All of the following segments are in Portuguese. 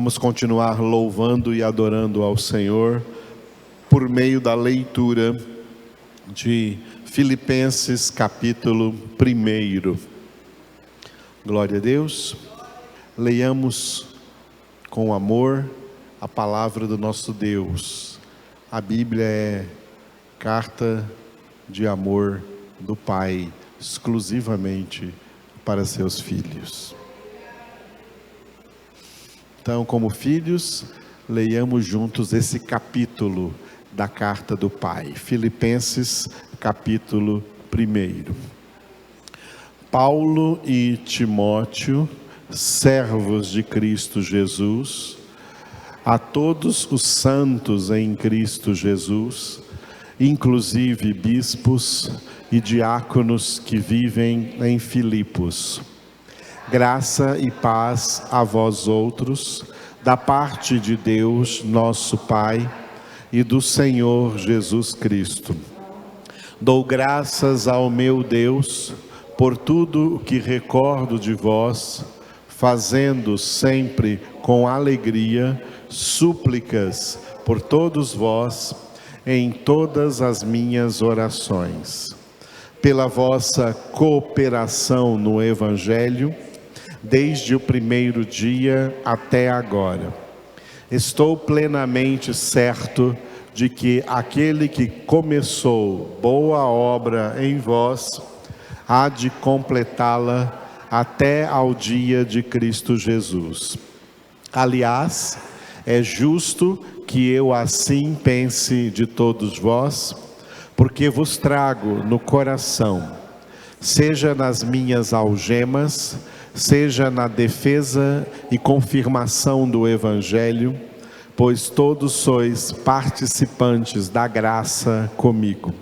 Vamos continuar louvando e adorando ao Senhor por meio da leitura de Filipenses capítulo 1. Glória a Deus. Leiamos com amor a palavra do nosso Deus. A Bíblia é carta de amor do Pai, exclusivamente para seus filhos. Então, como filhos, leiamos juntos esse capítulo da carta do Pai. Filipenses, capítulo 1. Paulo e Timóteo, servos de Cristo Jesus, a todos os santos em Cristo Jesus, inclusive bispos e diáconos que vivem em Filipos. Graça e paz a vós outros, da parte de Deus, nosso Pai, e do Senhor Jesus Cristo. Dou graças ao meu Deus por tudo o que recordo de vós, fazendo sempre com alegria súplicas por todos vós em todas as minhas orações, pela vossa cooperação no Evangelho, desde o primeiro dia até agora. Estou plenamente certo de que aquele que começou boa obra em vós, há de completá-la até ao dia de Cristo Jesus. Aliás, é justo que eu assim pense de todos vós, porque vos trago no coração, seja nas minhas algemas, seja na defesa e confirmação do Evangelho, pois todos sois participantes da graça comigo.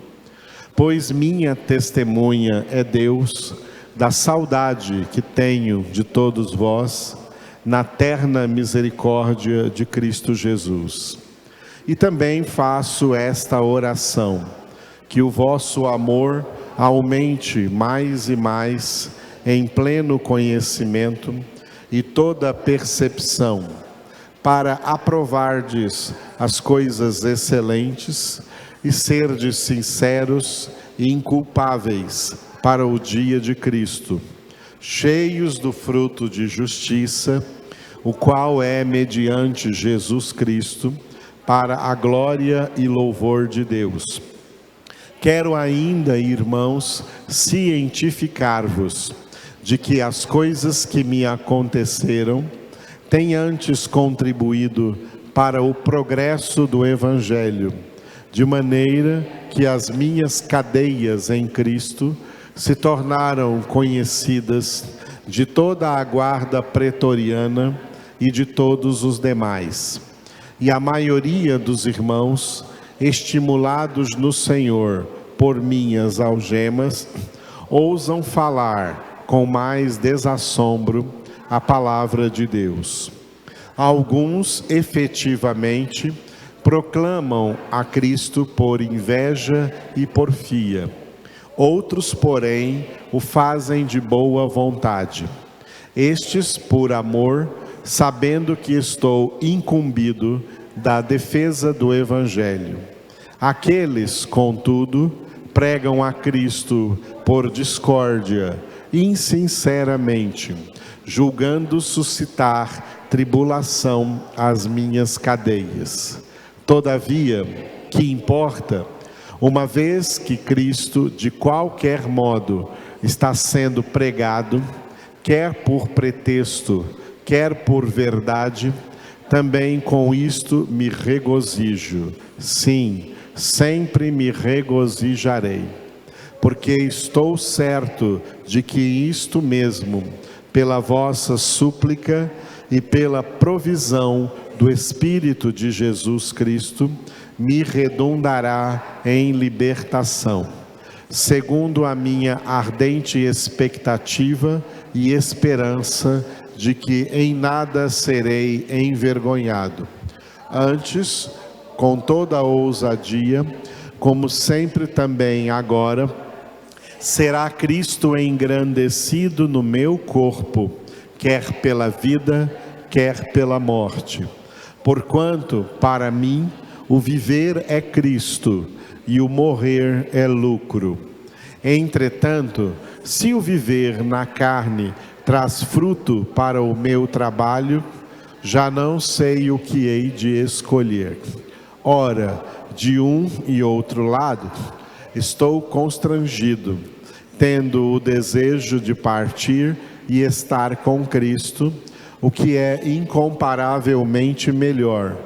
Pois minha testemunha é Deus, da saudade que tenho de todos vós, na terna misericórdia de Cristo Jesus. E também faço esta oração, que o vosso amor aumente mais e mais em pleno conhecimento e toda percepção, para aprovardes as coisas excelentes e serdes sinceros e inculpáveis para o dia de Cristo, cheios do fruto de justiça, o qual é mediante Jesus Cristo, para a glória e louvor de Deus. Quero ainda, irmãos, cientificar-vos de que as coisas que me aconteceram têm antes contribuído para o progresso do Evangelho, de maneira que as minhas cadeias em Cristo se tornaram conhecidas de toda a guarda pretoriana e de todos os demais. E a maioria dos irmãos, estimulados no Senhor por minhas algemas, ousam falar com mais desassombro a palavra de Deus. Alguns efetivamente proclamam a Cristo por inveja e porfia. Outros, porém, o fazem de boa vontade. Estes por amor, sabendo que estou incumbido da defesa do Evangelho. Aqueles, contudo, pregam a Cristo por discórdia, insinceramente, julgando suscitar tribulação às minhas cadeias. Todavia, que importa, uma vez que Cristo, de qualquer modo, está sendo pregado, quer por pretexto, quer por verdade, também com isto me regozijo. Sim, sempre me regozijarei, porque estou certo de que isto mesmo, pela vossa súplica e pela provisão do Espírito de Jesus Cristo, me redundará em libertação, segundo a minha ardente expectativa e esperança de que em nada serei envergonhado. Antes, com toda a ousadia, como sempre também agora, será Cristo engrandecido no meu corpo, quer pela vida, quer pela morte. Porquanto, para mim, o viver é Cristo e o morrer é lucro. Entretanto, se o viver na carne traz fruto para o meu trabalho, já não sei o que hei de escolher. Ora, de um e outro lado, estou constrangido, tendo o desejo de partir e estar com Cristo, o que é incomparavelmente melhor.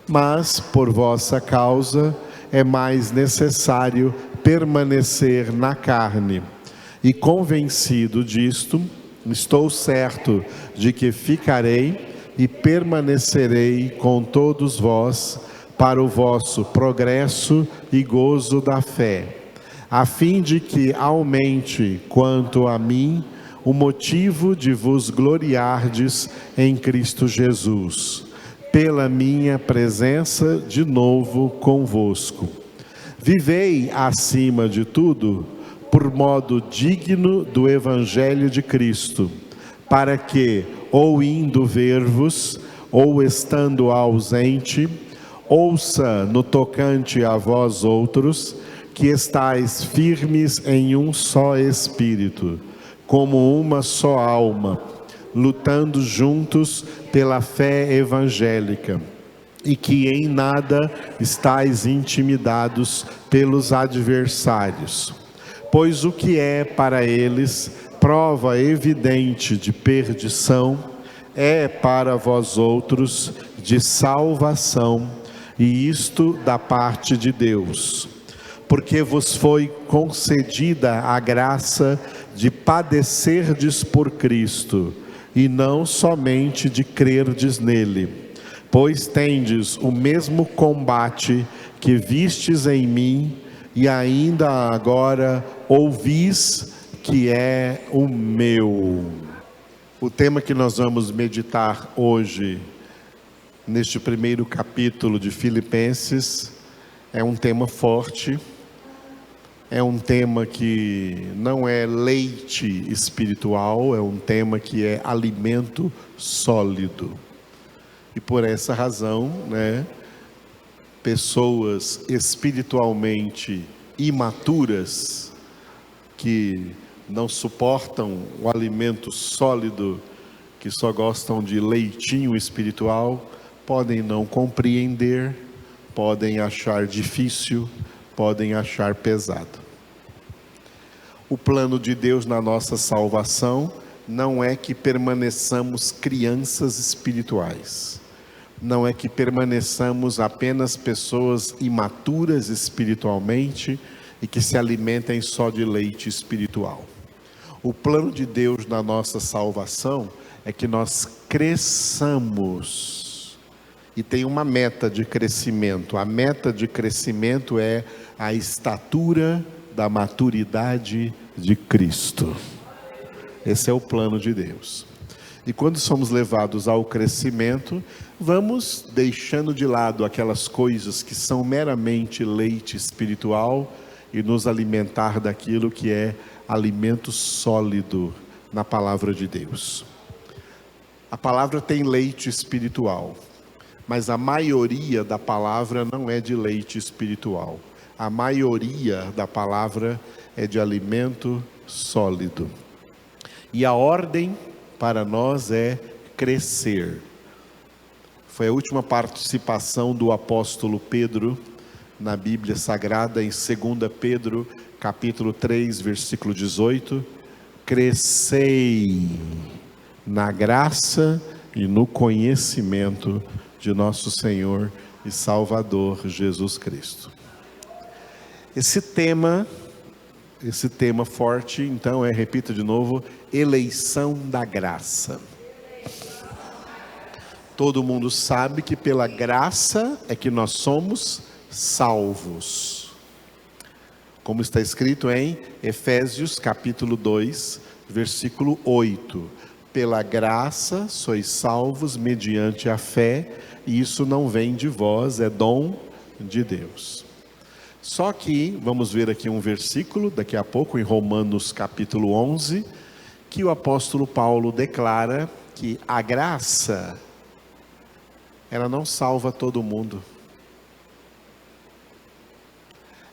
Mas, por vossa causa, é mais necessário permanecer na carne. E convencido disto, estou certo de que ficarei e permanecerei com todos vós para o vosso progresso e gozo da fé, a fim de que aumente, quanto a mim, o motivo de vos gloriardes em Cristo Jesus, pela minha presença de novo convosco. Vivei, acima de tudo, por modo digno do Evangelho de Cristo, para que, ou indo ver-vos, ou estando ausente, ouça no tocante a vós outros, que estáis firmes em um só Espírito, como uma só alma, lutando juntos pela fé evangélica, e que em nada estáis intimidados pelos adversários. Pois o que é para eles prova evidente de perdição, é para vós outros de salvação, e isto da parte de Deus. Porque vos foi concedida a graça de padecerdes por Cristo, e não somente de crerdes nele, pois tendes o mesmo combate que vistes em mim, e ainda agora ouvis que é o meu. O tema que nós vamos meditar hoje, neste primeiro capítulo de Filipenses, é um tema forte, é um tema que não é leite espiritual, é um tema que é alimento sólido. E por essa razão, pessoas espiritualmente imaturas, que não suportam o alimento sólido, que só gostam de leitinho espiritual, podem não compreender, podem achar difícil, podem achar pesado. O plano de Deus na nossa salvação não é que permaneçamos crianças espirituais, não é que permaneçamos apenas pessoas imaturas espiritualmente e que se alimentem só de leite espiritual. O plano de Deus na nossa salvação é que nós cresçamos, e tem uma meta de crescimento. A meta de crescimento é a estatura da maturidade de Cristo. Esse é o plano de Deus. E quando somos levados ao crescimento, vamos deixando de lado aquelas coisas que são meramente leite espiritual e nos alimentar daquilo que é alimento sólido na palavra de Deus. A palavra tem leite espiritual, mas a maioria da palavra não é de leite espiritual. A maioria da palavra é de alimento sólido. E a ordem para nós é crescer. Foi a última participação do apóstolo Pedro na Bíblia Sagrada, em 2 Pedro, capítulo 3, versículo 18. Crescei na graça e no conhecimento de nosso Senhor e Salvador Jesus Cristo. Esse tema forte, então, repito de novo, eleição da graça. Todo mundo sabe que pela graça é que nós somos salvos. Como está escrito em Efésios capítulo 2, versículo 8. Pela graça sois salvos mediante a fé, e isso não vem de vós, é dom de Deus. Só que, vamos ver aqui um versículo, daqui a pouco, em Romanos capítulo 11, que o apóstolo Paulo declara que a graça ela não salva todo mundo.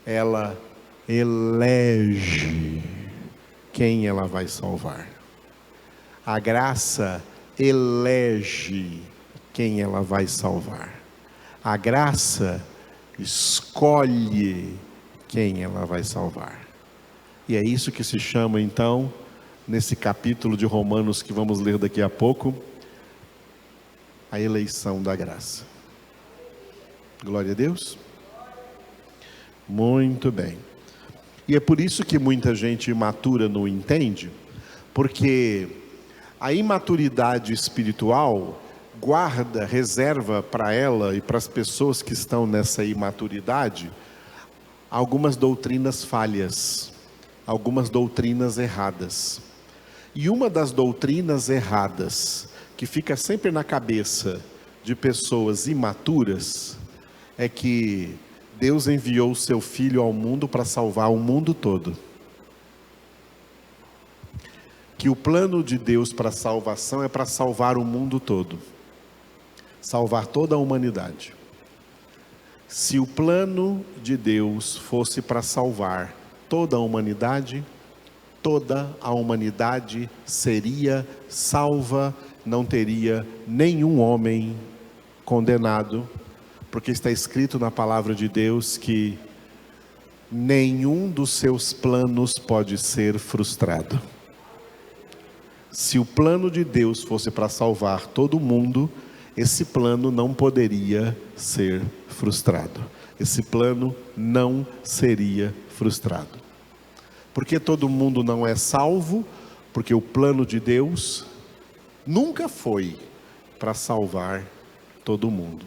Ela elege quem ela vai salvar. A graça elege quem ela vai salvar. A graça escolhe quem ela vai salvar. E é isso que se chama então, nesse capítulo de Romanos que vamos ler daqui a pouco, a eleição da graça. Glória a Deus. Muito bem. E é por isso que muita gente imatura não entende, porque a imaturidade espiritual guarda, reserva para ela e para as pessoas que estão nessa imaturidade algumas doutrinas falhas, algumas doutrinas erradas. E uma das doutrinas erradas que fica sempre na cabeça de pessoas imaturas é que Deus enviou o seu Filho ao mundo para salvar o mundo todo. Que o plano de Deus para a salvação é para salvar o mundo todo. Salvar toda a humanidade. Se o plano de Deus fosse para salvar toda a humanidade seria salva, não teria nenhum homem condenado, porque está escrito na palavra de Deus que nenhum dos seus planos pode ser frustrado. Se o plano de Deus fosse para salvar todo mundo, esse plano não poderia ser frustrado. Esse plano não seria frustrado. Porque todo mundo não é salvo? Porque o plano de Deus nunca foi para salvar todo mundo.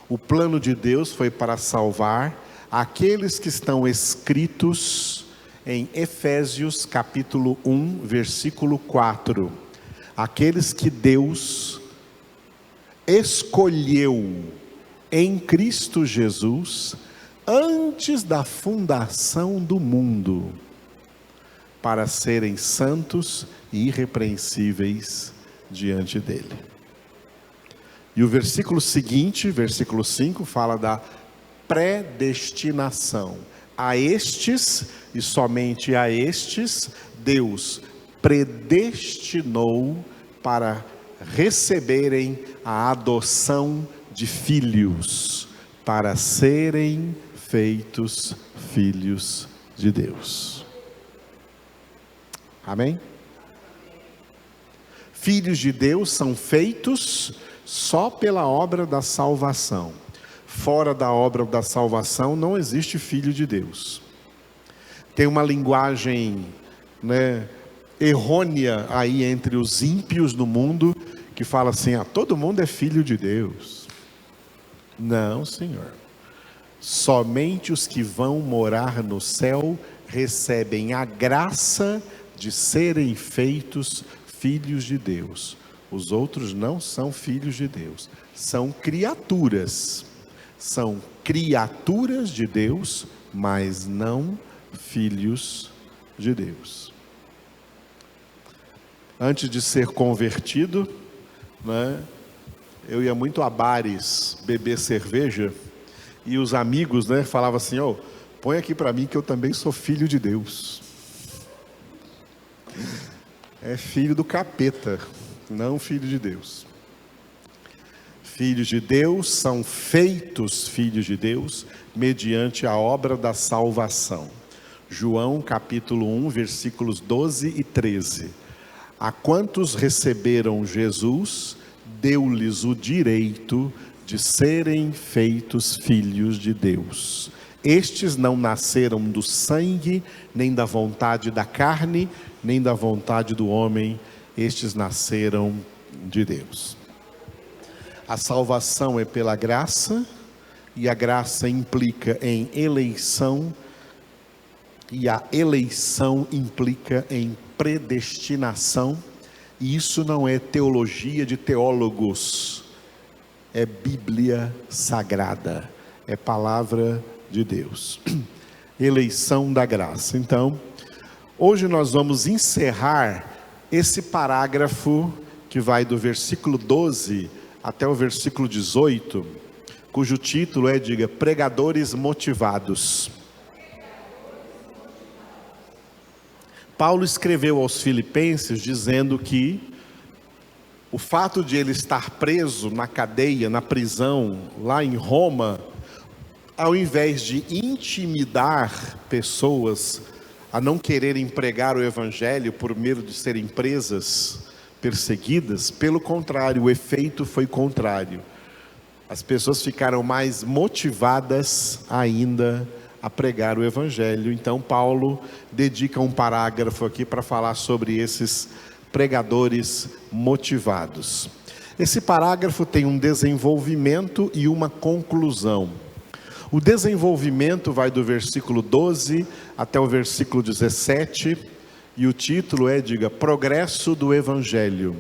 O plano de Deus foi para salvar aqueles que estão escritos em Efésios capítulo 1, versículo 4. Aqueles que Deus escolheu em Cristo Jesus antes da fundação do mundo, para serem santos e irrepreensíveis diante dele. E o versículo seguinte, versículo 5, fala da predestinação. A estes, e somente a estes, Deus predestinou para receberem a adoção de filhos, para serem feitos filhos de Deus. Amém? Filhos de Deus são feitos só pela obra da salvação. Fora da obra da salvação não existe filho de Deus. Tem uma linguagem, errônea aí entre os ímpios no mundo, que fala assim, todo mundo é filho de Deus. Não, Senhor. Somente os que vão morar no céu recebem a graça de serem feitos filhos de Deus. Os outros não são filhos de Deus, são criaturas. São criaturas de Deus, mas não filhos de Deus. Antes de ser convertido, eu ia muito a bares beber cerveja, e os amigos falavam assim, põe aqui para mim que eu também sou filho de Deus. É filho do capeta, não filho de Deus. Filhos de Deus são feitos filhos de Deus mediante a obra da salvação. João capítulo 1, versículos 12 e 13. A quantos receberam Jesus, deu-lhes o direito de serem feitos filhos de Deus. Estes não nasceram do sangue, nem da vontade da carne, nem da vontade do homem. Estes nasceram de Deus. A salvação é pela graça, e a graça implica em eleição, e a eleição implica em predestinação, e isso não é teologia de teólogos, é Bíblia Sagrada, é palavra de Deus. Eleição da graça. Então, hoje nós vamos encerrar esse parágrafo que vai do versículo 12 até o versículo 18, cujo título é, diga, Pregadores Motivados. Paulo escreveu aos Filipenses dizendo que o fato de ele estar preso na cadeia, na prisão, lá em Roma, ao invés de intimidar pessoas a não quererem pregar o Evangelho por medo de serem presas, perseguidas, pelo contrário, o efeito foi contrário. As pessoas ficaram mais motivadas ainda a pregar o Evangelho. Então Paulo dedica um parágrafo aqui para falar sobre esses pregadores motivados. Esse parágrafo tem um desenvolvimento e uma conclusão. O desenvolvimento vai do versículo 12 até o versículo 17, e o título é, diga, Progresso do Evangelho.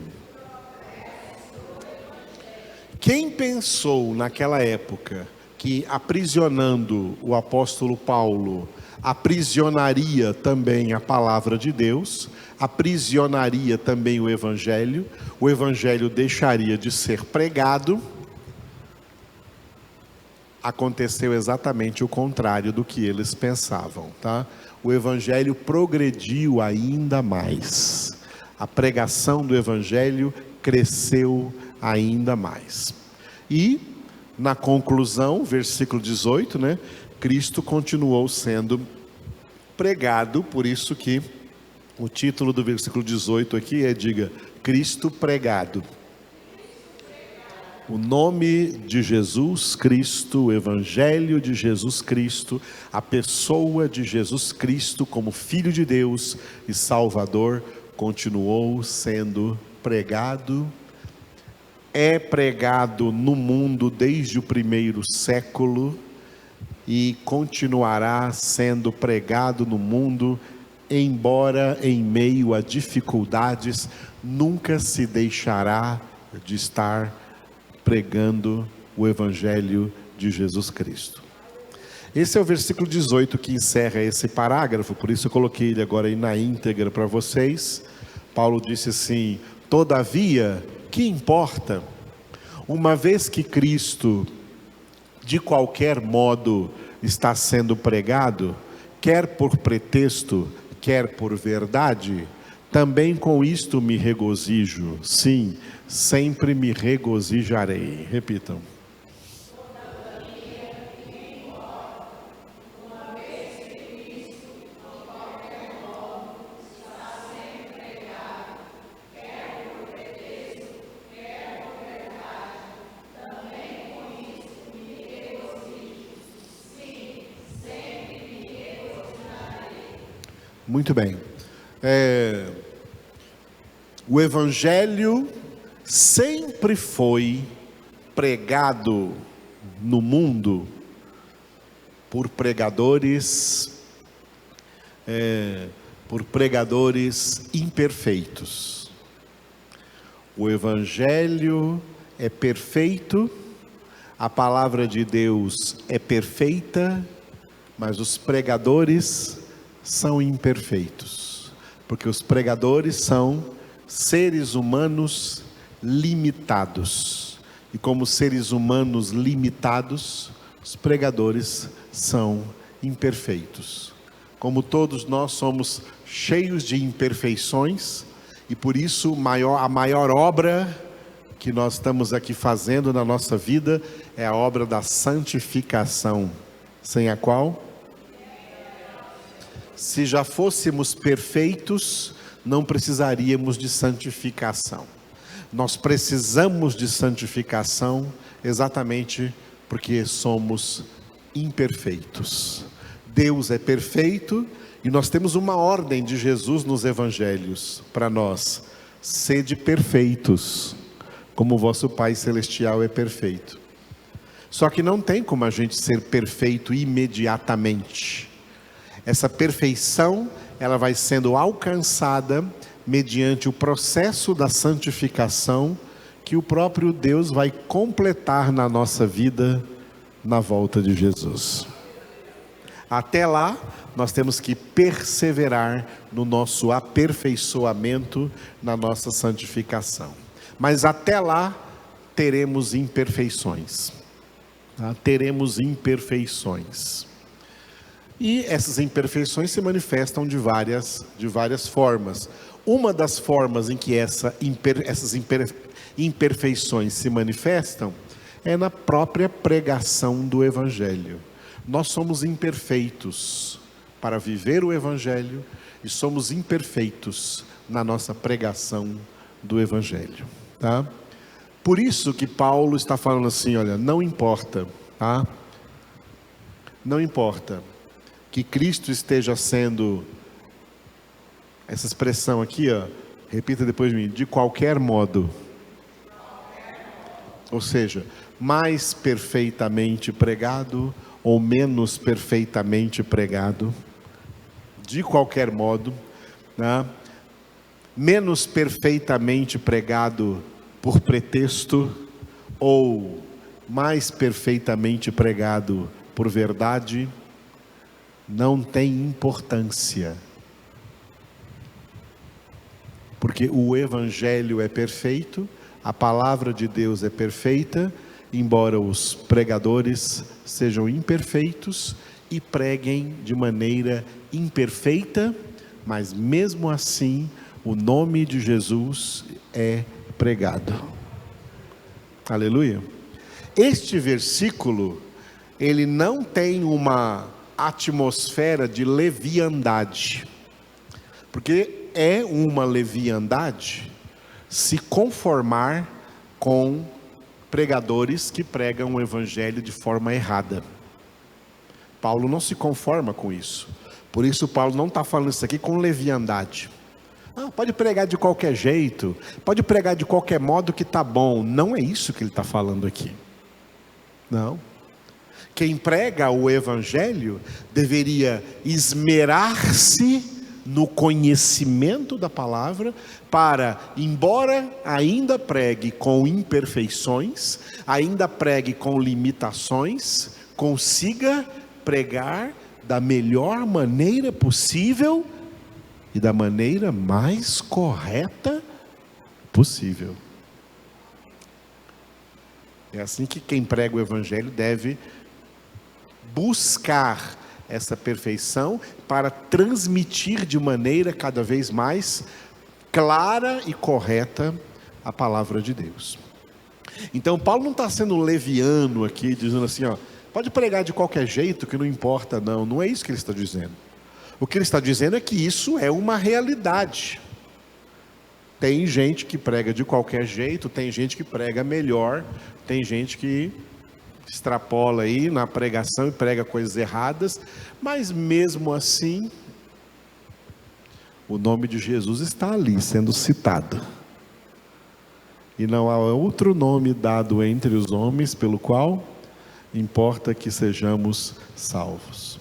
Quem pensou naquela época que aprisionando o apóstolo Paulo, aprisionaria também a palavra de Deus, aprisionaria também o Evangelho deixaria de ser pregado, aconteceu exatamente o contrário do que eles pensavam, tá? O Evangelho progrediu ainda mais, a pregação do Evangelho cresceu ainda mais. E, na conclusão, versículo 18, né? Cristo continuou sendo pregado, por isso que o título do versículo 18 aqui é, diga, Cristo pregado. O nome de Jesus Cristo, o Evangelho de Jesus Cristo, a pessoa de Jesus Cristo como Filho de Deus e Salvador, continuou sendo pregado. É pregado no mundo desde o primeiro século e continuará sendo pregado no mundo, embora em meio a dificuldades, nunca se deixará de estar pregando o Evangelho de Jesus Cristo. Esse é o versículo 18 que encerra esse parágrafo, por isso eu coloquei ele agora aí na íntegra para vocês. Paulo disse assim: todavia, que importa? Uma vez que Cristo, de qualquer modo, está sendo pregado, quer por pretexto, quer por verdade, também com isto me regozijo, sim, sempre me regozijarei. Repitam. Muito bem. O Evangelho sempre foi pregado no mundo por pregadores imperfeitos. O Evangelho é perfeito, a palavra de Deus é perfeita, mas os pregadores são imperfeitos, porque os pregadores são seres humanos limitados, e como seres humanos limitados, os pregadores são imperfeitos. Como todos nós somos cheios de imperfeições, e por isso a maior obra que nós estamos aqui fazendo na nossa vida é a obra da santificação, sem a qual, se já fôssemos perfeitos, não precisaríamos de santificação. Nós precisamos de santificação exatamente porque somos imperfeitos. Deus é perfeito e nós temos uma ordem de Jesus nos evangelhos para nós: sede perfeitos, como o vosso Pai Celestial é perfeito. Só que não tem como a gente ser perfeito imediatamente. Essa perfeição, ela vai sendo alcançada mediante o processo da santificação que o próprio Deus vai completar na nossa vida na volta de Jesus. Até lá, nós temos que perseverar no nosso aperfeiçoamento, na nossa santificação. Mas até lá, teremos imperfeições. Tá? Teremos imperfeições. E essas imperfeições se manifestam de várias formas. Uma das formas em que essas imperfeições se manifestam é na própria pregação do Evangelho. Nós somos imperfeitos para viver o Evangelho e somos imperfeitos na nossa pregação do Evangelho. Tá? Por isso que Paulo está falando assim, olha, não importa, tá? Não importa que Cristo esteja sendo, essa expressão aqui, ó, repita depois de mim, de qualquer modo. Ou seja, mais perfeitamente pregado ou menos perfeitamente pregado, de qualquer modo, né? Menos perfeitamente pregado por pretexto ou mais perfeitamente pregado por verdade, não tem importância. Porque o Evangelho é perfeito, a palavra de Deus é perfeita, embora os pregadores sejam imperfeitos e preguem de maneira imperfeita, mas mesmo assim o nome de Jesus é pregado. Aleluia. Este versículo, ele não tem uma atmosfera de leviandade, porque é uma leviandade se conformar com pregadores que pregam o Evangelho de forma errada. Paulo não se conforma com isso. Por isso Paulo não está falando isso aqui com leviandade. Pode pregar de qualquer jeito, pode pregar de qualquer modo que está bom. Não é isso que ele está falando aqui. Não. Quem prega o Evangelho deveria esmerar-se no conhecimento da palavra, para, embora ainda pregue com imperfeições, ainda pregue com limitações, consiga pregar da melhor maneira possível e da maneira mais correta possível. É assim que quem prega o Evangelho deve buscar essa perfeição para transmitir de maneira cada vez mais clara e correta a palavra de Deus. Então Paulo não está sendo leviano aqui, dizendo assim, pode pregar de qualquer jeito que não importa, não é isso que ele está dizendo. O que ele está dizendo é que isso é uma realidade. Tem gente que prega de qualquer jeito, tem gente que prega melhor, tem gente que extrapola aí na pregação e prega coisas erradas, mas mesmo assim, o nome de Jesus está ali sendo citado. E não há outro nome dado entre os homens pelo qual importa que sejamos salvos.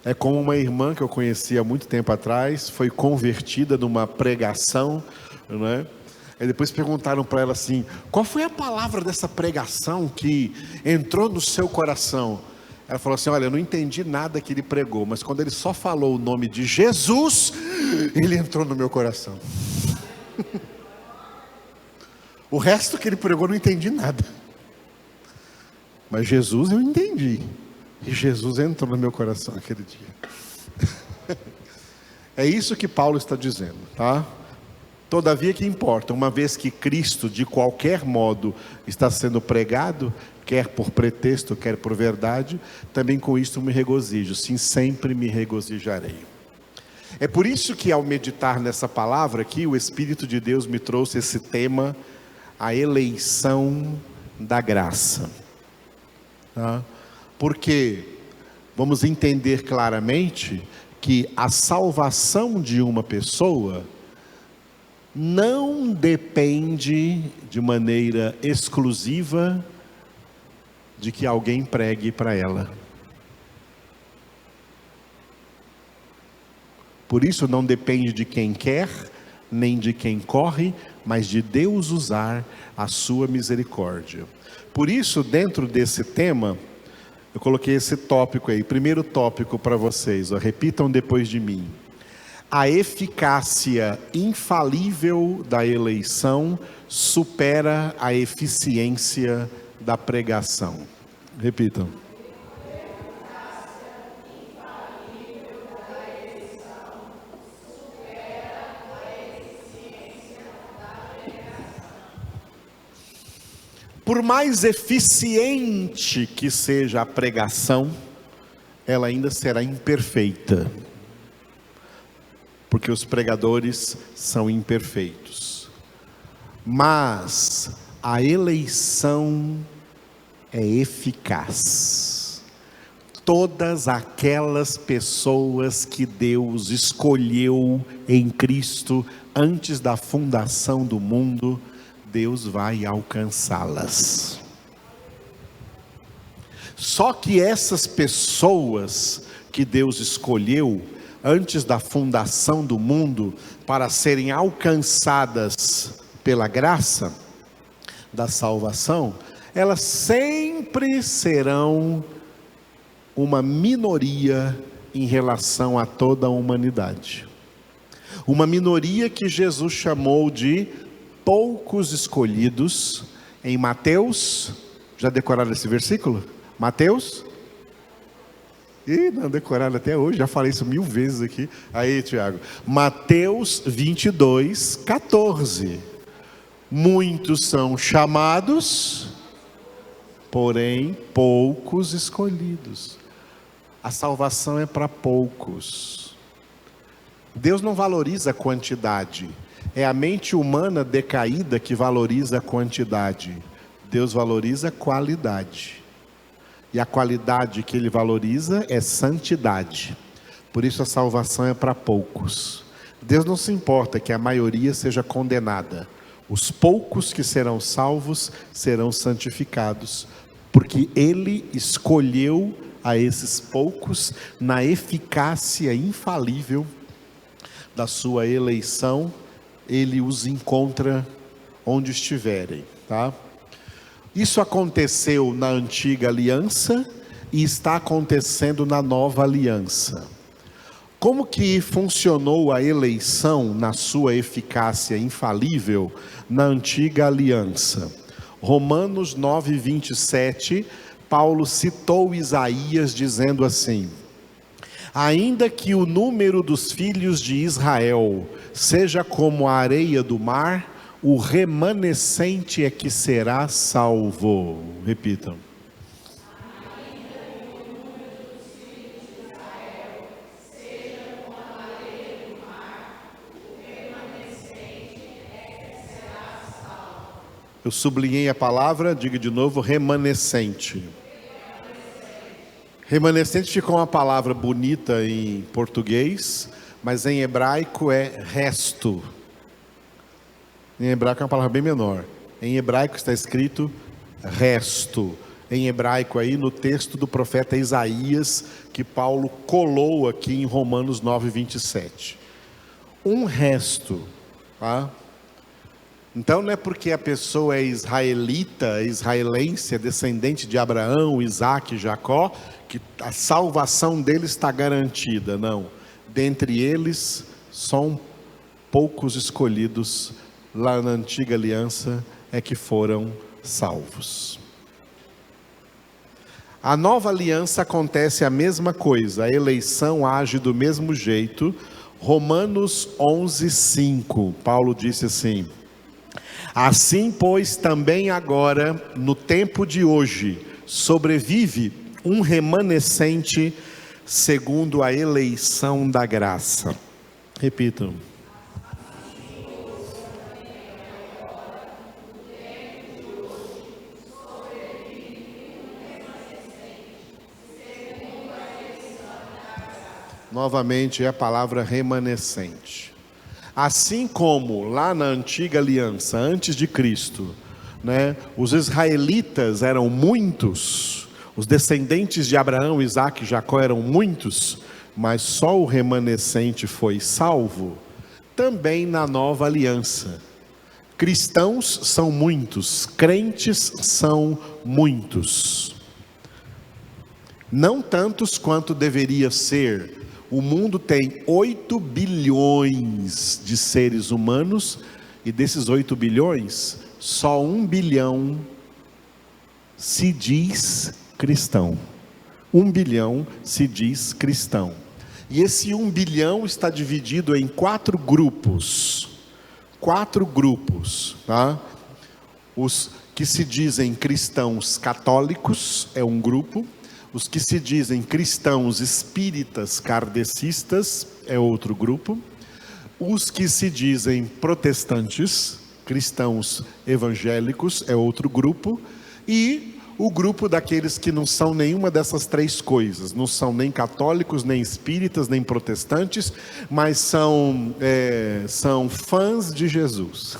É como uma irmã que eu conheci há muito tempo atrás, foi convertida numa pregação, não é? Aí depois perguntaram para ela assim, qual foi a palavra dessa pregação que entrou no seu coração? Ela falou assim, olha, eu não entendi nada que ele pregou, mas quando ele só falou o nome de Jesus, ele entrou no meu coração. O resto que ele pregou eu não entendi nada, mas Jesus eu entendi, e Jesus entrou no meu coração aquele dia. É isso que Paulo está dizendo, tá? Todavia que importa, uma vez que Cristo de qualquer modo está sendo pregado, quer por pretexto, quer por verdade, também com isto me regozijo, sim, sempre me regozijarei. É por isso que ao meditar nessa palavra aqui, o Espírito de Deus me trouxe esse tema, a eleição da graça. Tá? Porque vamos entender claramente que a salvação de uma pessoa não depende de maneira exclusiva de que alguém pregue para ela. Por isso não depende de quem quer, nem de quem corre, mas de Deus usar a sua misericórdia. Por isso, dentro desse tema, eu coloquei esse tópico aí, primeiro tópico para vocês, repitam depois de mim. A eficácia infalível da eleição supera a eficiência da pregação. Repitam. Por mais eficiente que seja a pregação, ela ainda será imperfeita, porque os pregadores são imperfeitos. Mas a eleição é eficaz. Todas aquelas pessoas que Deus escolheu em Cristo antes da fundação do mundo, Deus vai alcançá-las. Só que essas pessoas que Deus escolheu antes da fundação do mundo para serem alcançadas pela graça da salvação, elas sempre serão uma minoria em relação a toda a humanidade. Uma minoria que Jesus chamou de poucos escolhidos, em Mateus. Já decoraram esse versículo? Mateus? Ih, não decoraram até hoje, já falei isso 1000 vezes aqui. Aí, Tiago, Mateus 22, 14. Muitos são chamados, porém poucos escolhidos. A salvação é para poucos. Deus não valoriza a quantidade. É a mente humana decaída que valoriza a quantidade. Deus valoriza a qualidade. E a qualidade que Ele valoriza é santidade. Por isso a salvação é para poucos. Deus não se importa que a maioria seja condenada. Os poucos que serão salvos serão santificados. Porque Ele escolheu a esses poucos na eficácia infalível da sua eleição. Ele os encontra onde estiverem, tá? Isso aconteceu na antiga aliança e está acontecendo na nova aliança. Como que funcionou a eleição na sua eficácia infalível na antiga aliança? Romanos 9, 27, Paulo citou Isaías dizendo assim: ainda que o número dos filhos de Israel seja como a areia do mar, o remanescente é que será salvo. Repitam. Eu sublinhei a palavra, diga de novo, remanescente. Remanescente ficou uma palavra bonita em português, mas em hebraico é resto. Em hebraico é uma palavra bem menor. Em hebraico está escrito resto. Em hebraico aí no texto do profeta Isaías, que Paulo colou aqui em Romanos 9, 27. Um resto, tá? Então não é porque a pessoa é israelita, israelense, é descendente de Abraão, Isaac e Jacó, que a salvação deles está garantida, não. Dentre eles, são poucos escolhidos lá na antiga aliança é que foram salvos. A nova aliança acontece a mesma coisa, a eleição age do mesmo jeito. Romanos 11, 5, Paulo disse assim: assim, pois, também agora, no tempo de hoje, sobrevive um remanescente segundo a eleição da graça. Repitam. Novamente é a palavra remanescente. Assim como lá na antiga aliança, antes de Cristo, os israelitas eram muitos, os descendentes de Abraão, Isaac e Jacó eram muitos, mas só o remanescente foi salvo. Também na nova aliança, cristãos são muitos, crentes são muitos. Não tantos quanto deveria ser O mundo tem 8 bilhões de seres humanos, e desses 8 bilhões, só 1 bilhão se diz cristão. 1 bilhão se diz cristão. E esse 1 bilhão está dividido em 4 grupos. 4 grupos, tá? Os que se dizem cristãos católicos é um grupo. Os que se dizem cristãos espíritas kardecistas é outro grupo. Os que se dizem protestantes, cristãos evangélicos, é outro grupo. E o grupo daqueles que não são nenhuma dessas 3 coisas. Não são nem católicos, nem espíritas, nem protestantes, mas são fãs de Jesus.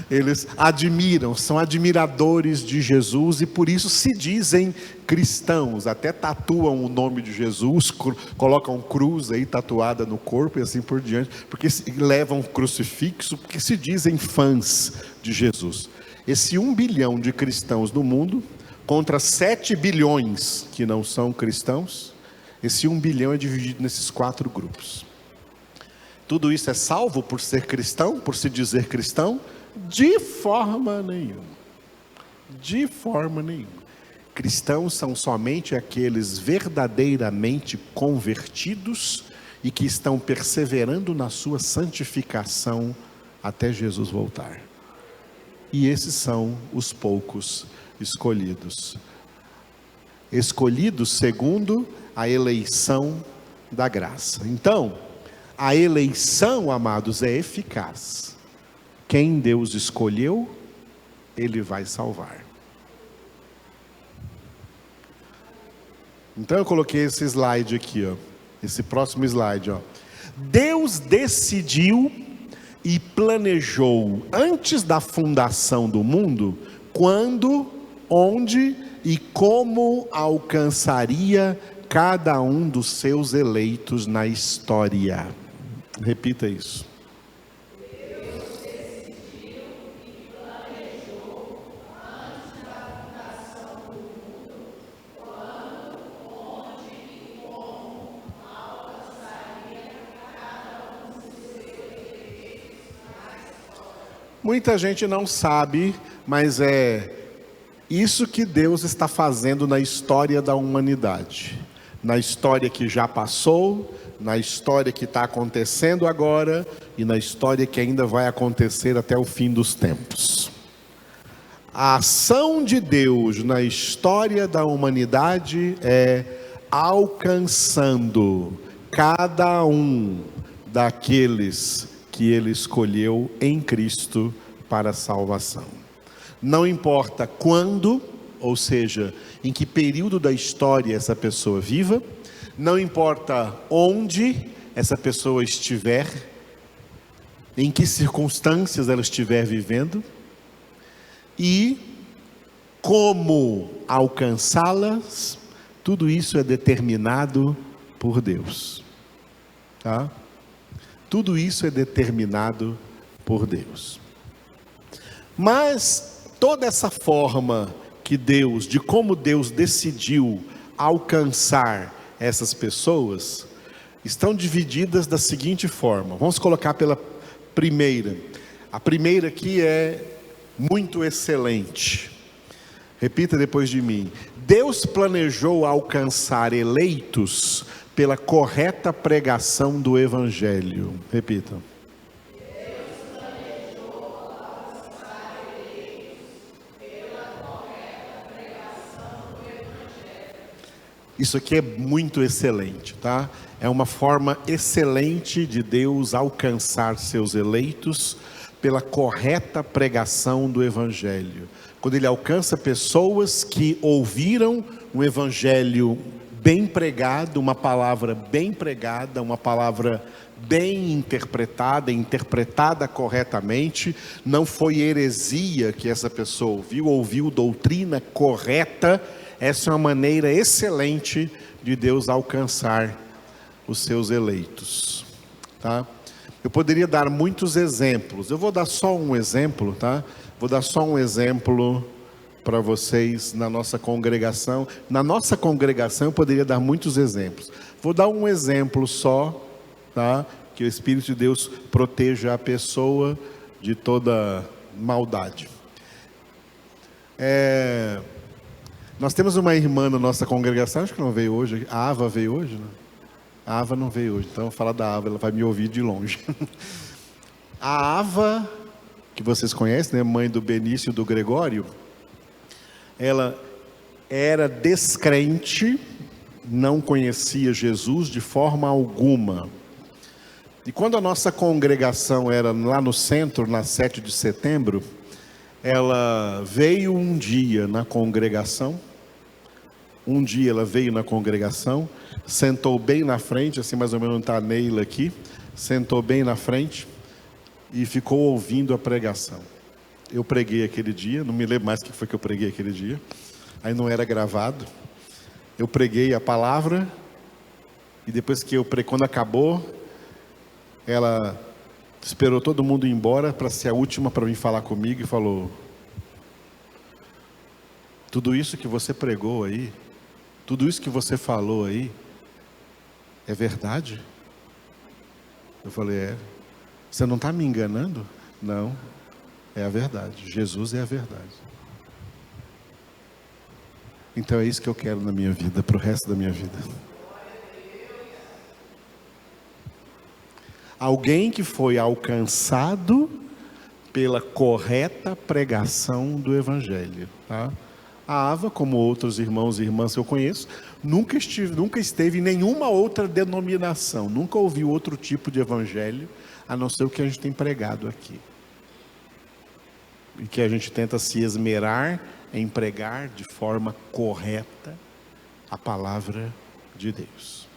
Eles admiram, são admiradores de Jesus e por isso se dizem cristãos. Até tatuam o nome de Jesus, colocam cruz aí tatuada no corpo e assim por diante, porque levam crucifixo, porque se dizem fãs de Jesus. Esse 1 bilhão de cristãos no mundo, contra 7 bilhões que não são cristãos, esse 1 bilhão é dividido nesses 4 grupos. Tudo isso é salvo por ser cristão, por se dizer cristão? De forma nenhuma. De forma nenhuma. Cristãos são somente aqueles verdadeiramente convertidos e que estão perseverando na sua santificação até Jesus voltar. E esses são os poucos escolhidos. Escolhidos segundo a eleição da graça. Então, a eleição, amados, é eficaz. Quem Deus escolheu, Ele vai salvar. Então eu coloquei esse slide aqui, ó. Esse próximo slide, ó. Deus decidiu e planejou antes da fundação do mundo, quando, onde e como alcançaria cada um dos seus eleitos na história. Repita isso. Deus decidiu e planejou antes da fundação do mundo, quando, onde e como alcançaria cada um dos seus eleitos na história. Muita gente não sabe, mas é isso que Deus está fazendo na história da humanidade. Na história que já passou, na história que está acontecendo agora e na história que ainda vai acontecer até o fim dos tempos. A ação de Deus na história da humanidade é alcançando cada um daqueles que Ele escolheu em Cristo para a salvação. Não importa quando, ou seja, em que período da história essa pessoa viva, não importa onde essa pessoa estiver, em que circunstâncias ela estiver vivendo, e como alcançá-las, tudo isso é determinado por Deus. Tá? Tudo isso é determinado por Deus. Mas toda essa forma de como Deus decidiu alcançar essas pessoas, estão divididas da seguinte forma. Vamos colocar pela primeira. A primeira aqui é muito excelente. Repita depois de mim. Deus planejou alcançar eleitos pela correta pregação do Evangelho. Repita. Isso aqui é muito excelente, tá? É uma forma excelente de Deus alcançar seus eleitos pela correta pregação do Evangelho. Quando Ele alcança pessoas que ouviram um Evangelho bem pregado, uma palavra bem pregada, uma palavra bem interpretada, interpretada corretamente, não foi heresia que essa pessoa ouviu doutrina correta. Essa é uma maneira excelente de Deus alcançar os seus eleitos, tá? Eu poderia dar muitos exemplos, eu vou dar só um exemplo, tá? Vou dar só um exemplo para vocês na nossa congregação. Na nossa congregação eu poderia dar muitos exemplos. Vou dar um exemplo só, tá? Que o Espírito de Deus proteja a pessoa de toda maldade. Nós temos uma irmã na nossa congregação, acho que não veio hoje. A Ava veio hoje, né? A Ava não veio hoje, então eu vou falar da Ava, ela vai me ouvir de longe. A Ava, que vocês conhecem, né? Mãe do Benício e do Gregório, ela era descrente, não conhecia Jesus de forma alguma. E quando a nossa congregação era lá no centro, na 7 de setembro, ela veio um dia na congregação, sentou bem na frente, assim mais ou menos onde está a Neila aqui, sentou bem na frente e ficou ouvindo a pregação. Eu preguei aquele dia, não me lembro mais o que foi que eu preguei aquele dia, aí não era gravado. Eu preguei a palavra e depois que quando acabou, ela esperou todo mundo ir embora para ser a última para vir falar comigo e falou: tudo isso que você pregou aí, tudo isso que você falou aí, é verdade? Eu falei: você não está me enganando? Não, é a verdade, Jesus é a verdade. Então é isso que eu quero na minha vida, para o resto da minha vida. Alguém que foi alcançado pela correta pregação do Evangelho, tá? A Ava, como outros irmãos e irmãs que eu conheço, nunca esteve em nenhuma outra denominação, nunca ouviu outro tipo de Evangelho, a não ser o que a gente tem pregado aqui. E que a gente tenta se esmerar em pregar de forma correta a palavra de Deus.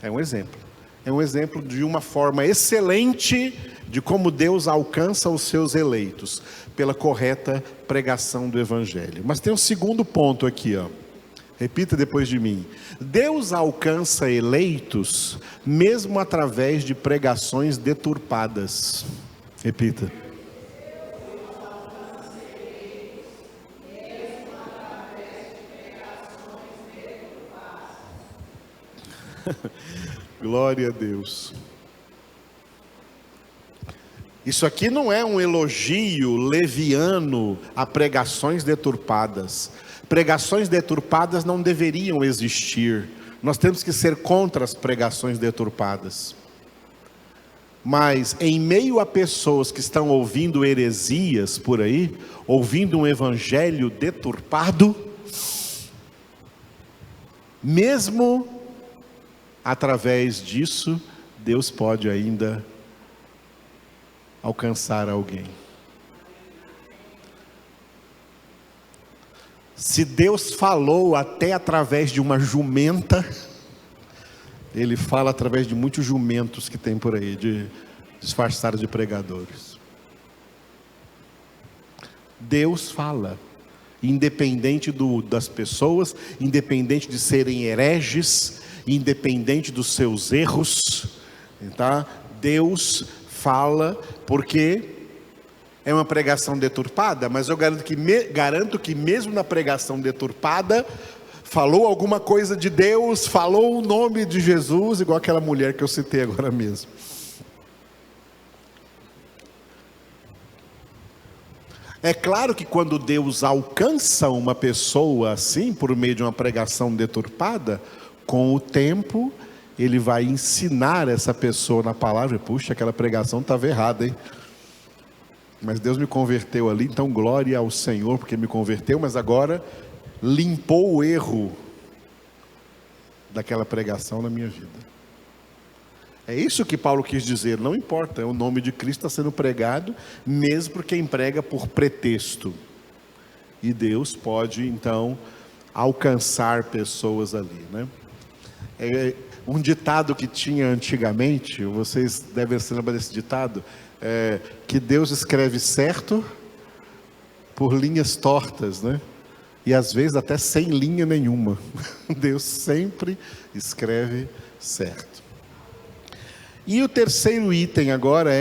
É um exemplo de uma forma excelente de como Deus alcança os seus eleitos, pela correta pregação do Evangelho. Mas tem um segundo ponto aqui, ó. Repita depois de mim. Deus alcança eleitos mesmo através de pregações deturpadas. Repita. Glória a Deus. Isso aqui não é um elogio leviano a pregações deturpadas. Pregações deturpadas não deveriam existir. Nós temos que ser contra as pregações deturpadas. Mas em meio a pessoas que estão ouvindo heresias por aí, ouvindo um evangelho deturpado, mesmo através disso, Deus pode ainda alcançar alguém. Se Deus falou até através de uma jumenta, Ele fala através de muitos jumentos que tem por aí, disfarçados de pregadores. Deus fala, independente das pessoas, independente de serem hereges, independente dos seus erros, tá? Deus fala, porque é uma pregação deturpada, mas eu garanto que mesmo na pregação deturpada, falou alguma coisa de Deus, falou o nome de Jesus, igual aquela mulher que eu citei agora mesmo. É claro que quando Deus alcança uma pessoa assim, por meio de uma pregação deturpada, com o tempo, Ele vai ensinar essa pessoa na palavra. Puxa, aquela pregação estava errada, hein? Mas Deus me converteu ali, então glória ao Senhor, porque me converteu, mas agora limpou o erro daquela pregação na minha vida. É isso que Paulo quis dizer, não importa, o nome de Cristo está sendo pregado, mesmo por quem prega por pretexto. E Deus pode, então, alcançar pessoas ali, né? Um ditado que tinha antigamente, vocês devem se lembrar desse ditado, que Deus escreve certo por linhas tortas, né? E às vezes até sem linha nenhuma. Deus sempre escreve certo. E o terceiro item agora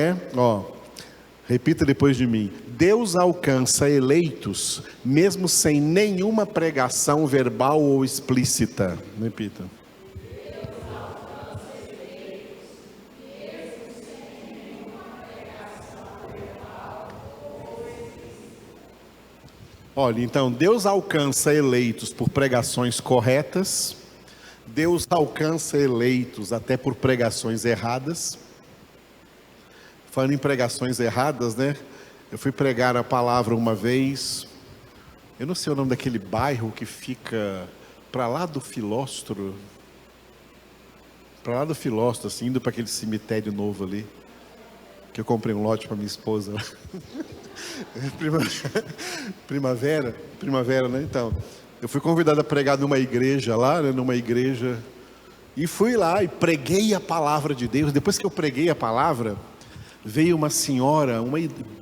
repita depois de mim. Deus alcança eleitos, mesmo sem nenhuma pregação verbal ou explícita. Repita. Olha, então, Deus alcança eleitos por pregações corretas, Deus alcança eleitos até por pregações erradas. Falando em pregações erradas, né? Eu fui pregar a palavra uma vez, eu não sei o nome daquele bairro que fica para lá do Filóstro, assim, indo para aquele cemitério novo ali, que eu comprei um lote para minha esposa. Primavera, né? Então, eu fui convidado a pregar numa igreja lá, né? E fui lá e preguei a palavra de Deus. Depois que eu preguei a palavra, veio uma senhora,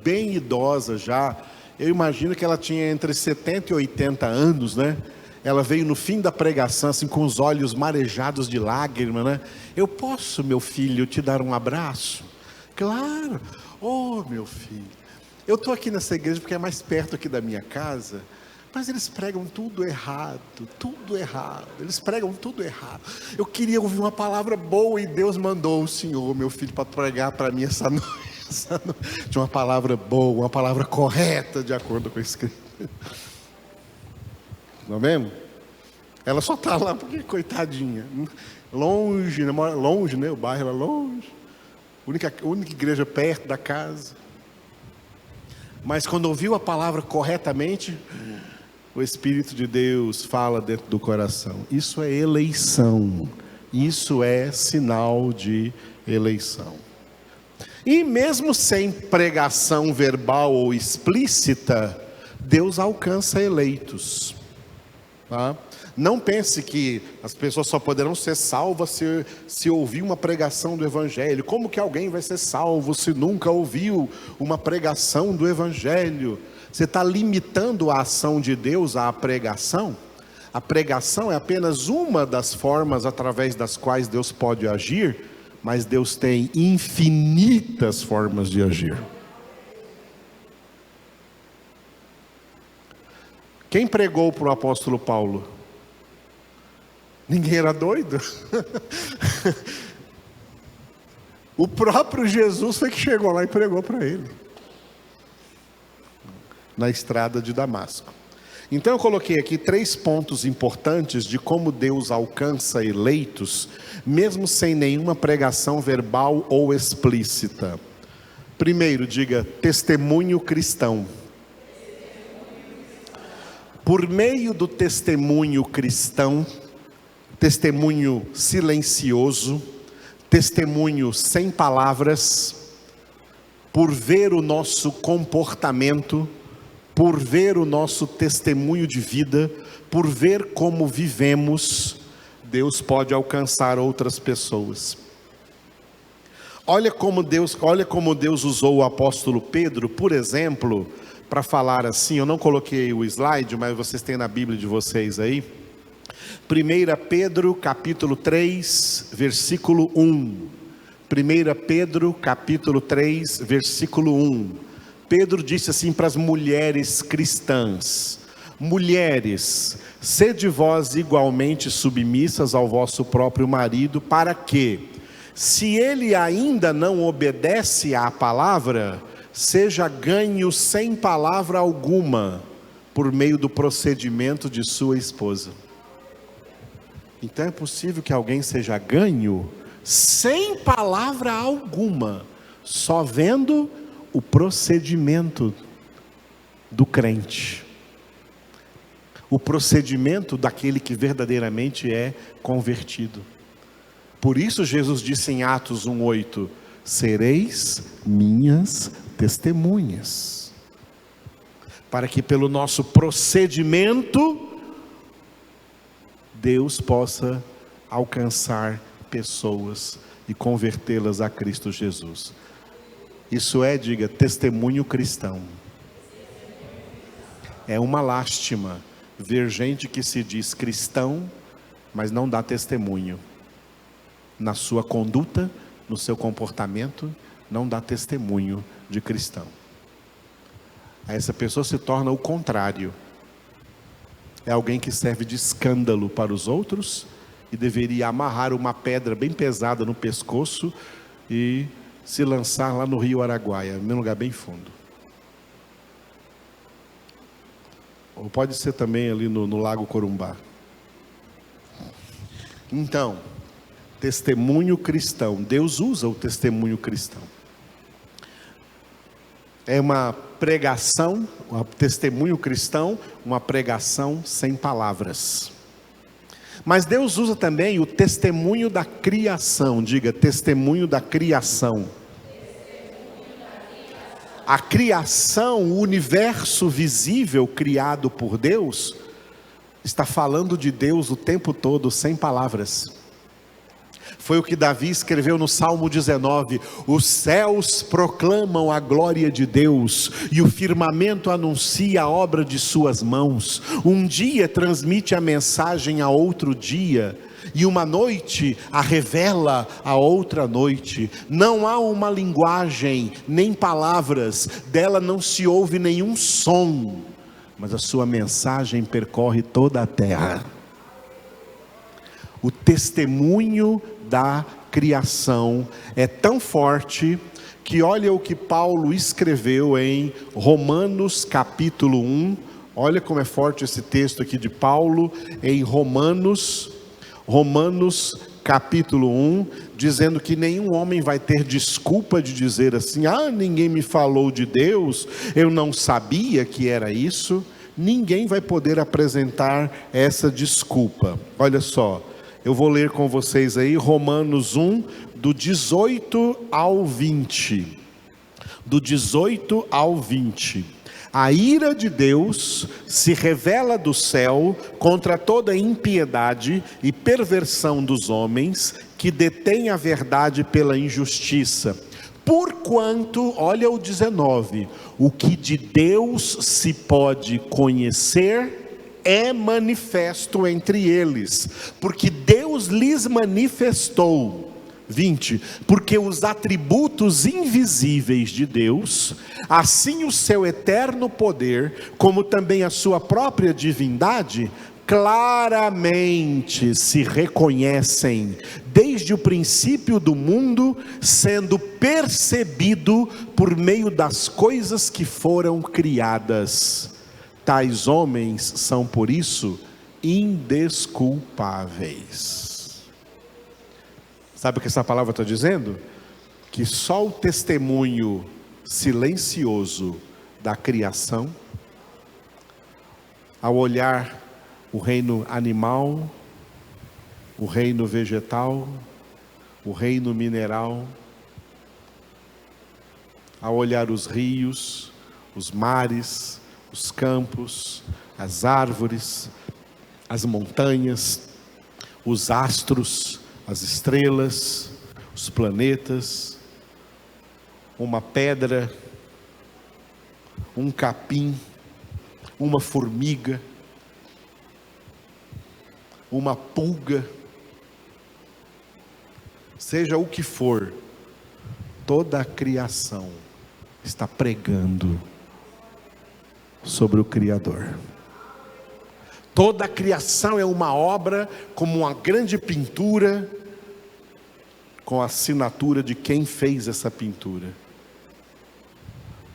bem idosa já, eu imagino que ela tinha entre 70 e 80 anos, né? Ela veio no fim da pregação, assim, com os olhos marejados de lágrima, né? Eu posso, meu filho, te dar um abraço? Claro. Oh, meu filho, eu estou aqui nessa igreja porque é mais perto aqui da minha casa, mas eles pregam tudo errado, eles pregam tudo errado. Eu queria ouvir uma palavra boa e Deus mandou o senhor, meu filho, para pregar para mim essa noite, de uma palavra boa, uma palavra correta, de acordo com o escrito. Não vendo? Ela só está lá porque, coitadinha, longe, né? O bairro é longe, única igreja perto da casa. Mas quando ouviu a palavra corretamente, o Espírito de Deus fala dentro do coração. Isso é eleição. Isso é sinal de eleição. E mesmo sem pregação verbal ou explícita, Deus alcança eleitos. Tá? Não pense que as pessoas só poderão ser salvas se ouvir uma pregação do Evangelho. Como que alguém vai ser salvo se nunca ouviu uma pregação do Evangelho? Você está limitando a ação de Deus à pregação? A pregação é apenas uma das formas através das quais Deus pode agir, mas Deus tem infinitas formas de agir. Quem pregou para o apóstolo Paulo? Ninguém era doido. O próprio Jesus foi que chegou lá e pregou para ele, na estrada de Damasco. Então eu coloquei aqui 3 pontos importantes de como Deus alcança eleitos, mesmo sem nenhuma pregação verbal ou explícita. Primeiro, diga, testemunho cristão. Por meio do testemunho cristão, testemunho silencioso, testemunho sem palavras, por ver o nosso comportamento, por ver o nosso testemunho de vida, por ver como vivemos, Deus pode alcançar outras pessoas. Olha como Deus usou o apóstolo Pedro, por exemplo, para falar assim. Eu não coloquei o slide, mas vocês têm na Bíblia de vocês aí. 1 Pedro capítulo 3, versículo 1. 1 Pedro capítulo 3, versículo 1. Pedro disse assim para as mulheres cristãs: mulheres, sede vós igualmente submissas ao vosso próprio marido, para que, se ele ainda não obedece à palavra, seja ganho sem palavra alguma, por meio do procedimento de sua esposa. Então é possível que alguém seja ganho sem palavra alguma, só vendo o procedimento do crente, o procedimento daquele que verdadeiramente é convertido. Por isso Jesus disse em Atos 1:8: sereis minhas testemunhas, para que pelo nosso procedimento Deus possa alcançar pessoas e convertê-las a Cristo Jesus. Isso é, diga, testemunho cristão. É uma lástima ver gente que se diz cristão, mas não dá testemunho. Na sua conduta, no seu comportamento, não dá testemunho de cristão. Essa pessoa se torna o contrário. É alguém que serve de escândalo para os outros e deveria amarrar uma pedra bem pesada no pescoço e se lançar lá no rio Araguaia, num lugar bem fundo. Ou pode ser também ali no Lago Corumbá. Então, testemunho cristão. Deus usa o testemunho cristão. É uma pregação, um testemunho cristão, uma pregação sem palavras. Mas Deus usa também o testemunho da criação. Diga, testemunho da criação. A criação, o universo visível criado por Deus, está falando de Deus o tempo todo, sem palavras. Foi o que Davi escreveu no Salmo 19: os céus proclamam a glória de Deus, e o firmamento anuncia a obra de suas mãos. Um dia transmite a mensagem a outro dia, e uma noite a revela a outra noite. Não há uma linguagem, nem palavras, dela não se ouve nenhum som, mas a sua mensagem percorre toda a terra. O testemunho da criação é tão forte que olha o que Paulo escreveu em Romanos capítulo 1. Olha como é forte esse texto aqui de Paulo em Romanos capítulo 1, dizendo que nenhum homem vai ter desculpa de dizer assim: ninguém me falou de Deus, eu não sabia que era isso. Ninguém vai poder apresentar essa desculpa. Olha só, eu vou ler com vocês aí Romanos 1, do 18 ao 20. Do 18 ao 20. A ira de Deus se revela do céu contra toda impiedade e perversão dos homens que detêm a verdade pela injustiça. Porquanto, olha o 19, o que de Deus se pode conhecer é manifesto entre eles, porque Deus lhes manifestou. 20, porque os atributos invisíveis de Deus, assim o seu eterno poder, como também a sua própria divindade, claramente se reconhecem desde o princípio do mundo, sendo percebido por meio das coisas que foram criadas. Tais homens são por isso indesculpáveis. Sabe o que essa palavra está dizendo? Que só o testemunho silencioso da criação, ao olhar o reino animal, o reino vegetal, o reino mineral, ao olhar os rios, os mares, os campos, as árvores, as montanhas, os astros, as estrelas, os planetas, uma pedra, um capim, uma formiga, uma pulga, seja o que for, toda a criação está pregando sobre o Criador. Toda a criação é uma obra, como uma grande pintura, com a assinatura de quem fez essa pintura.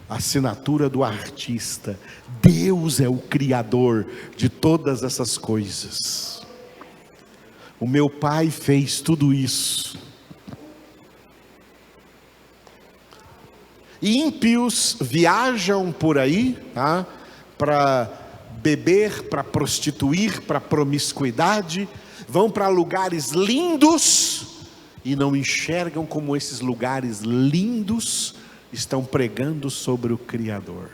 A assinatura do artista. Deus é o Criador de todas essas coisas. O meu Pai fez tudo isso. Ímpios viajam por aí, para beber, para prostituir, para promiscuidade, vão para lugares lindos e não enxergam como esses lugares lindos estão pregando sobre o Criador,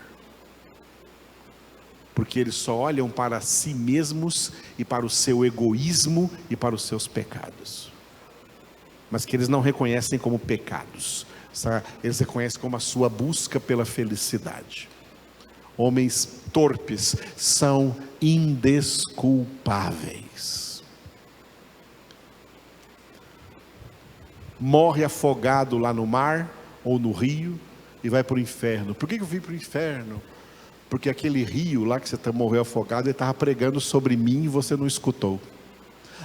porque eles só olham para si mesmos e para o seu egoísmo e para os seus pecados, mas que eles não reconhecem como pecados, eles reconhecem como a sua busca pela felicidade. Homens torpes são indesculpáveis. Morre afogado lá no mar ou no rio e vai para o inferno. Por que eu vim para o inferno? Porque aquele rio lá que você morreu afogado, ele estava pregando sobre mim e você não escutou.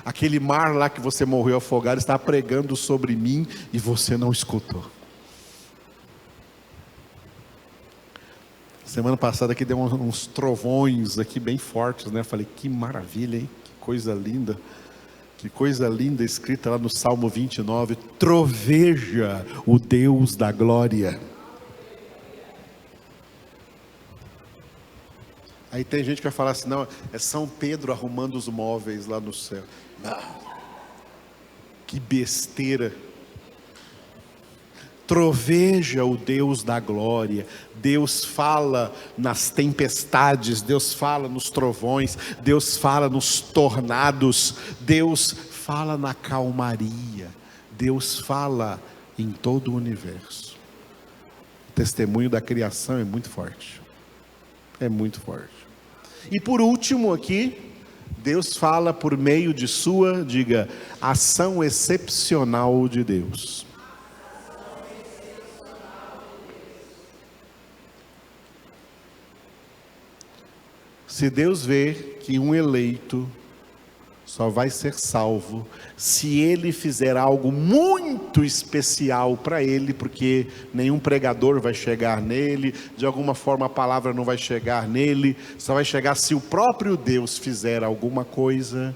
Aquele mar lá que você morreu afogado, estava pregando sobre mim e você não escutou. Semana passada aqui deu uns trovões aqui bem fortes, né? Falei, que maravilha, hein? Que coisa linda. Que coisa linda escrita lá no Salmo 29. Troveja o Deus da glória. Aí tem gente que vai falar assim, não, é São Pedro arrumando os móveis lá no céu. Que besteira. Troveja o Deus da glória. Deus fala nas tempestades, Deus fala nos trovões, Deus fala nos tornados, Deus fala na calmaria, Deus fala em todo o universo. O testemunho da criação é muito forte. É muito forte. E por último aqui, Deus fala por meio de sua, diga, ação excepcional de Deus. Se Deus vê que um eleito só vai ser salvo se ele fizer algo muito especial para ele, porque nenhum pregador vai chegar nele, de alguma forma a palavra não vai chegar nele, só vai chegar se o próprio Deus fizer alguma coisa.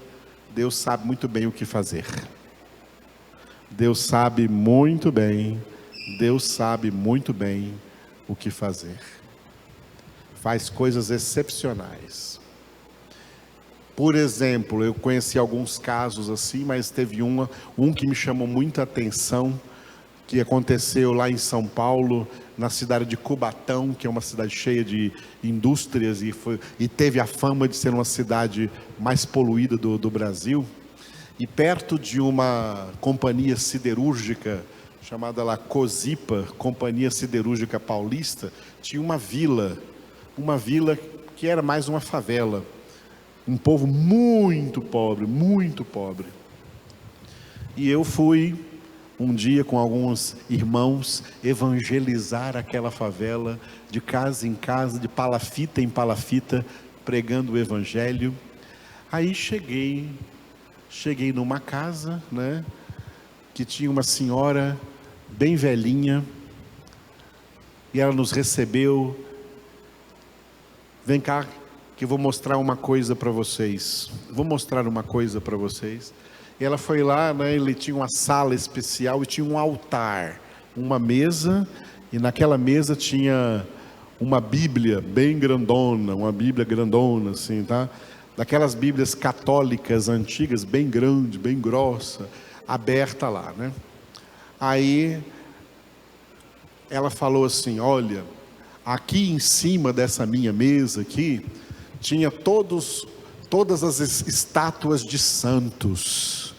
Deus sabe muito bem o que fazer. Deus sabe muito bem o que fazer. Faz coisas excepcionais. Por exemplo, eu conheci alguns casos assim, mas teve um que me chamou muita atenção, que aconteceu lá em São Paulo, na cidade de Cubatão, que é uma cidade cheia de indústrias e teve a fama de ser uma cidade mais poluída do Brasil. E perto de uma companhia siderúrgica chamada lá Cosipa, Companhia Siderúrgica Paulista, tinha uma vila que era mais uma favela, um povo muito pobre, muito pobre. E eu fui um dia com alguns irmãos evangelizar aquela favela, de casa em casa, de palafita em palafita, pregando o evangelho. Aí cheguei numa casa, né, que tinha uma senhora bem velhinha, e ela nos recebeu. Vem cá, que eu vou mostrar uma coisa para vocês. E ela foi lá, né, ele tinha uma sala especial e tinha um altar, uma mesa, e naquela mesa tinha uma Bíblia bem grandona, assim, tá? Daquelas Bíblias católicas antigas, bem grande, bem grossa, aberta lá, né? Aí ela falou assim, olha, aqui em cima dessa minha mesa aqui, tinha todas as estátuas de santos.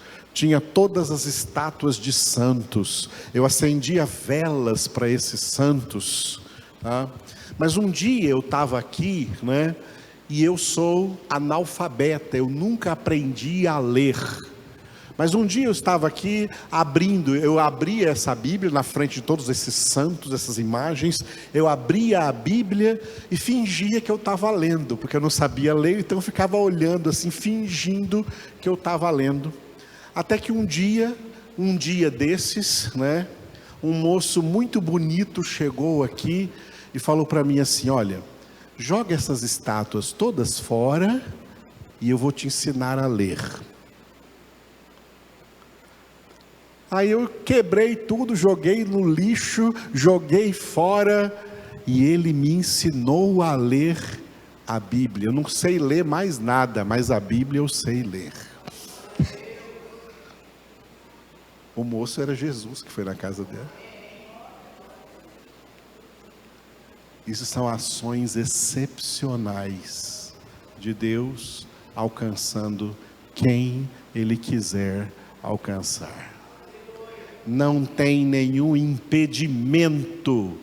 Eu acendia velas para esses santos, tá? Mas um dia eu estava aqui, né? E eu sou analfabeta, eu nunca aprendi a ler. Mas um dia eu estava aqui eu abria essa Bíblia na frente de todos esses santos, essas imagens, eu abria a Bíblia e fingia que eu estava lendo, porque eu não sabia ler, então eu ficava olhando assim, fingindo que eu estava lendo. Até que um dia desses, né, um moço muito bonito chegou aqui e falou para mim assim, olha, joga essas estátuas todas fora e eu vou te ensinar a ler. Aí eu quebrei tudo, joguei no lixo, joguei fora, e ele me ensinou a ler a Bíblia. Eu não sei ler mais nada, mas a Bíblia eu sei ler. O moço era Jesus que foi na casa dela. Isso são ações excepcionais de Deus alcançando quem Ele quiser alcançar. Não tem nenhum impedimento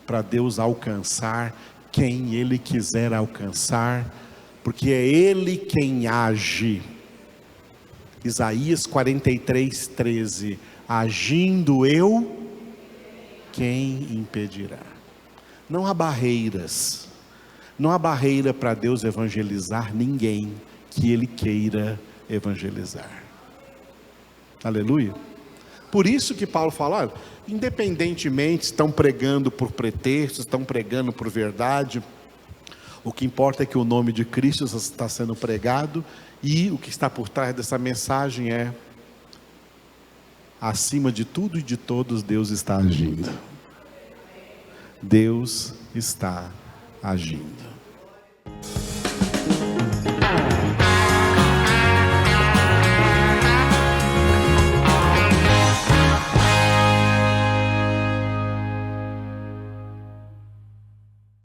para Deus alcançar quem Ele quiser alcançar, porque é Ele quem age. Isaías 43:13, agindo eu, quem impedirá? Não há barreiras, não há barreira para Deus evangelizar ninguém que Ele queira evangelizar. Aleluia. Por isso que Paulo fala, olha, independentemente estão pregando por pretextos, estão pregando por verdade, O que importa é que o nome de Cristo está sendo pregado, e o que está por trás dessa mensagem é: acima de tudo e de todos, Deus está agindo. Deus está agindo.